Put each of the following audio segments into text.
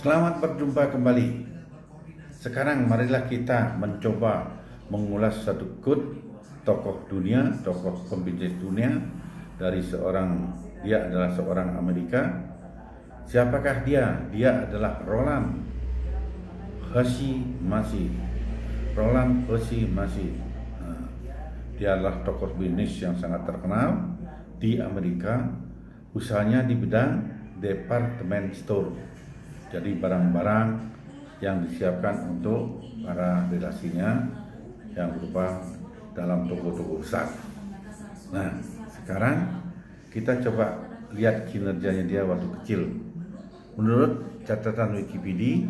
Selamat berjumpa kembali. Sekarang marilah kita mencoba mengulas satu tokoh dunia, tokoh pembisnis dunia dari dia adalah seorang Amerika. Siapakah dia? Dia adalah Roland Macy. Roland Macy. Dia adalah tokoh bisnis yang sangat terkenal di Amerika. Usahanya di bidang department store. Jadi barang-barang yang disiapkan untuk para relasinya yang berupa dalam toko-toko besar. Nah, sekarang kita coba lihat kinerjanya dia waktu kecil. Menurut catatan Wikipedia,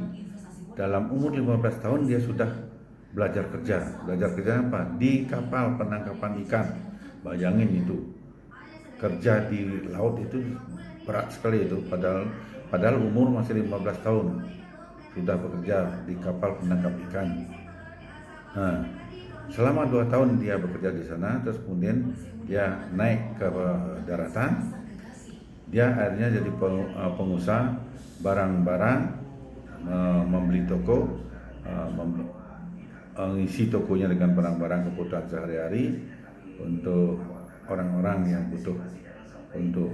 dalam umur 15 tahun dia sudah belajar kerja. Belajar kerja apa? Di kapal penangkapan ikan. Bayangin itu. Kerja di laut itu berat sekali itu, padahal umur masih 15 tahun sudah bekerja di kapal penangkap ikan. Nah, selama 2 tahun dia bekerja di sana, terus kemudian dia naik ke daratan. Dia akhirnya jadi pengusaha barang-barang, membeli toko, mengisi tokonya dengan barang-barang kebutuhan sehari-hari untuk orang-orang yang butuh untuk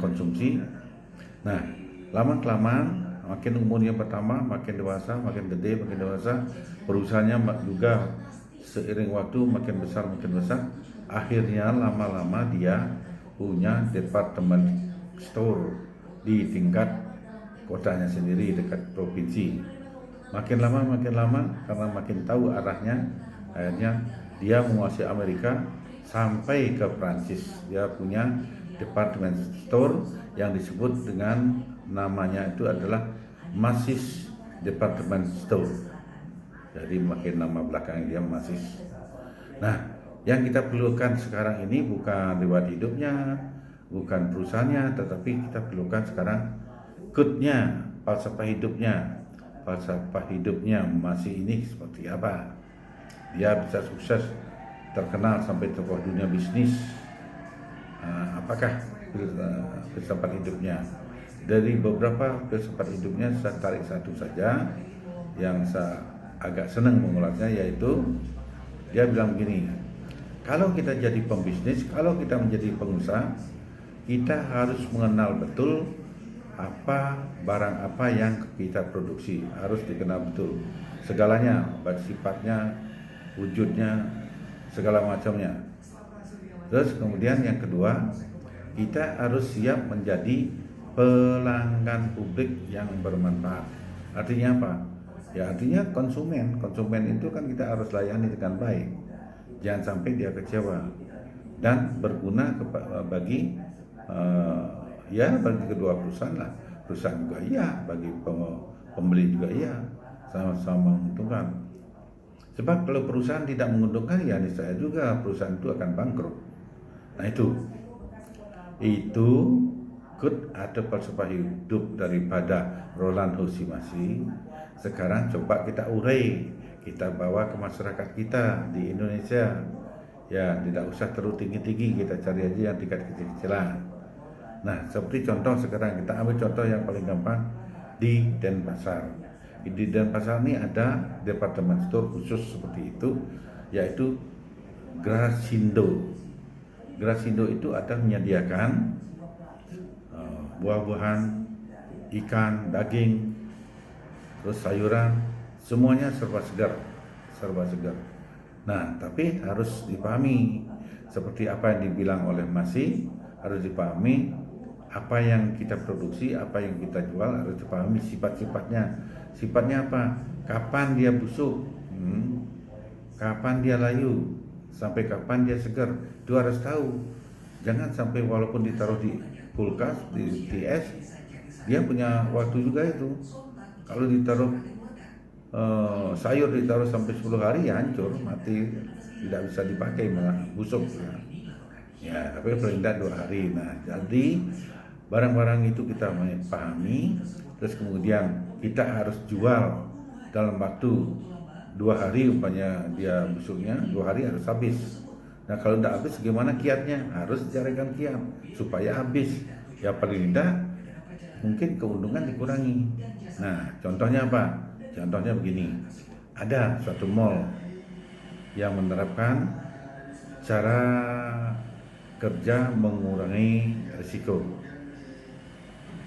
konsumsi. Nah, lama-kelamaan makin umurnya pertama makin dewasa, makin gede, makin dewasa, perusahaannya juga seiring waktu makin besar. Akhirnya lama-lama dia punya department store di tingkat kotanya sendiri, dekat provinsi. Makin lama karena makin tahu arahnya, akhirnya dia menguasai Amerika sampai ke Prancis. Dia punya department store yang disebut dengan namanya itu adalah Macy's Department Store. Jadi makin nama belakang dia Macy's. Nah, yang kita perlukan sekarang ini bukan riwayat hidupnya, bukan perusahaannya, tetapi kita perlukan sekarang good-nya, falsafah hidupnya Macy ini seperti apa. Dia bisa sukses, terkenal sampai tokoh dunia bisnis. Apakah filsafat hidupnya? Dari beberapa filsafat hidupnya saya tarik satu saja yang saya agak senang mengulasnya, yaitu dia bilang begini: kalau kita jadi pembisnis, kalau kita menjadi pengusaha, kita harus mengenal betul barang apa yang kita produksi, harus dikenal betul segalanya, baik sifatnya, wujudnya, segala macamnya. Terus kemudian yang kedua, kita harus siap menjadi pelanggan publik yang bermanfaat. Artinya apa? Ya artinya konsumen itu kan kita harus layani dengan baik. Jangan sampai dia kecewa, dan berguna bagi kedua perusahaan lah. Perusahaan juga iya, bagi pembeli juga iya, sama-sama menguntungkan. Sebab kalau perusahaan tidak menguntungkan, ya niscaya juga perusahaan itu akan bangkrut. Nah itu ada falsafah hidup daripada Roland Macy. Sekarang coba kita urai, kita bawa ke masyarakat kita di Indonesia. Ya, tidak usah terlalu tinggi-tinggi, kita cari aja yang tingkat kecil-kecilan. Nah, seperti contoh sekarang kita ambil contoh yang paling gampang di Denpasar. Di Denpasar ini ada departemen store khusus seperti itu, yaitu Grasindo. Grasindo itu ada menyediakan buah-buahan, ikan, daging, terus sayuran, semuanya serba segar. Nah, tapi harus dipahami seperti apa yang dibilang oleh Macy, harus dipahami apa yang kita produksi, apa yang kita jual, harus dipahami sifat-sifatnya. Sifatnya apa? Kapan dia busuk, kapan dia layu, sampai kapan dia segar, itu harus tahu. Jangan sampai walaupun ditaruh di kulkas, di es, dia punya waktu juga itu. Kalau ditaruh sayur ditaruh sampai 10 hari ya hancur, mati, tidak bisa dipakai, malah busuk. Ya, tapi paling tidak 2 hari. Nah, jadi barang-barang itu kita pahami, terus kemudian kita harus jual dalam waktu 2 hari. Umpamanya dia busuknya 2 hari harus habis. Nah, kalau tidak habis gimana kiatnya? Harus dicarikan kiat supaya habis. Ya paling tidak mungkin keuntungan dikurangi. Nah, contohnya apa? Contohnya begini, ada suatu mall yang menerapkan cara kerja mengurangi risiko.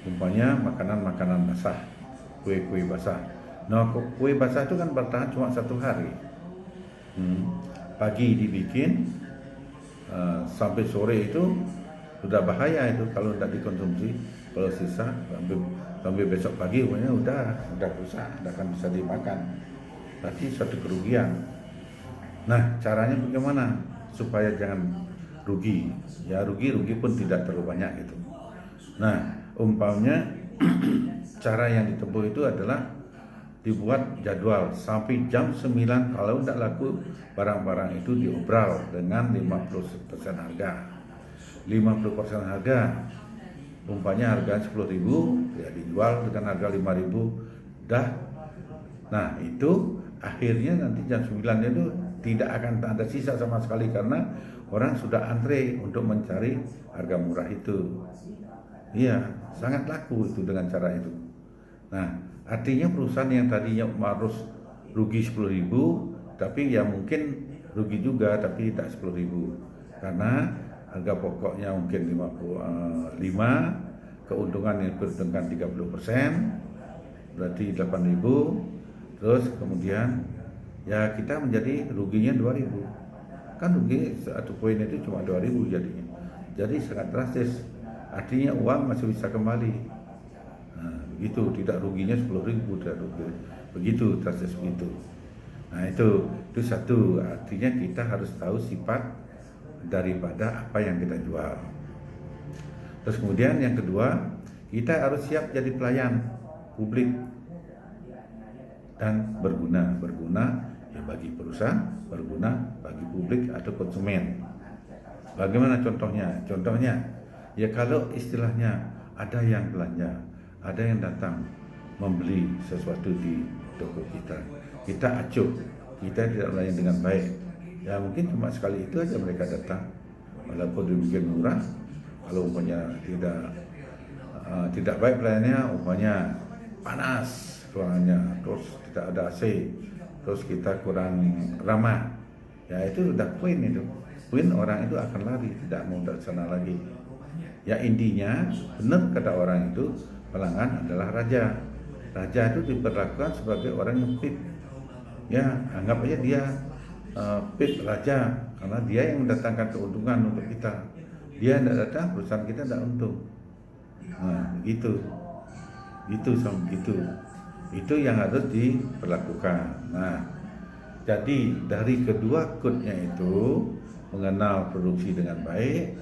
Umpamanya makanan-makanan basah, kue-kue basah. Nah, kue basah itu kan bertahan cuma 1 hari. Pagi dibikin, sampai sore itu sudah bahaya itu kalau tidak dikonsumsi. Kalau sisa sampai besok pagi pokoknya udah rusak, tidak akan bisa dimakan. Berarti suatu kerugian. Nah, caranya bagaimana supaya jangan rugi? Ya rugi pun tidak terlalu banyak gitu. Nah, umpamanya cara yang ditempuh itu adalah dibuat jadwal sampai jam 9 kalau tidak laku barang-barang itu diobral dengan 50% harga. 50% harga, umpamanya harga 10.000 ya dijual dengan harga 5.000 dah. Nah, itu akhirnya nanti jam 9 itu tidak akan ada sisa sama sekali karena orang sudah antre untuk mencari harga murah itu. Iya, sangat laku itu dengan cara itu. Nah, artinya perusahaan yang tadinya harus rugi 10.000, tapi ya mungkin rugi juga tapi tidak 10.000 karena harga pokoknya mungkin 55, keuntungan yang bertengkar 30%, berarti 8.000. Terus kemudian ya kita menjadi ruginya 2.000. Kan rugi satu poin itu cuma 2.000 jadinya. Jadi sangat drastis. Artinya uang masih bisa kembali. Nah, begitu, tidak ruginya 10.000, tidak rugi. Begitu drastis begitu. Nah, itu satu. Artinya kita harus tahu sifat daripada apa yang kita jual. Terus kemudian yang kedua, kita harus siap jadi pelayan publik dan berguna ya bagi perusahaan, berguna bagi publik atau konsumen. Bagaimana contohnya? Contohnya ya kalau istilahnya ada yang belanja, ada yang datang membeli sesuatu di toko kita acuh, kita tidak melayani dengan baik. Ya mungkin cuma sekali itu aja mereka datang, walaupun dibikin murah. Kalau umpamanya tidak baik pelayannya, umpamanya panas ruangannya, terus tidak ada AC, terus kita kurang ramah, ya itu sudah poin orang itu akan lari, tidak mau ke sana lagi. Ya intinya benar kata orang itu, pelanggan adalah raja. Raja itu diperlakukan sebagai orang yang pip. Ya anggap aja dia pip raja karena dia yang mendatangkan keuntungan untuk kita. Dia tidak datang, perusahaan kita tidak untung. Nah begitu, itu yang harus diperlakukan. Nah jadi dari kedua kutnya itu, mengenal produksi dengan baik,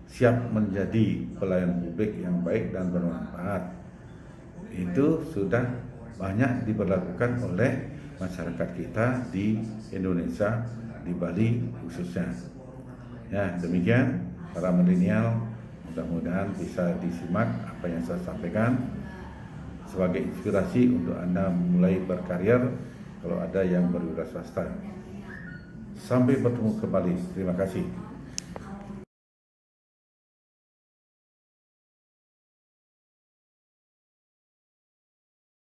siap menjadi pelayan publik yang baik dan bermanfaat, itu sudah banyak diberlakukan oleh masyarakat kita di Indonesia, di Bali khususnya. Ya demikian para milenial, mudah-mudahan bisa disimak apa yang saya sampaikan sebagai inspirasi untuk Anda mulai berkarir kalau ada yang berwira swasta. Sampai bertemu kembali. Terima kasih.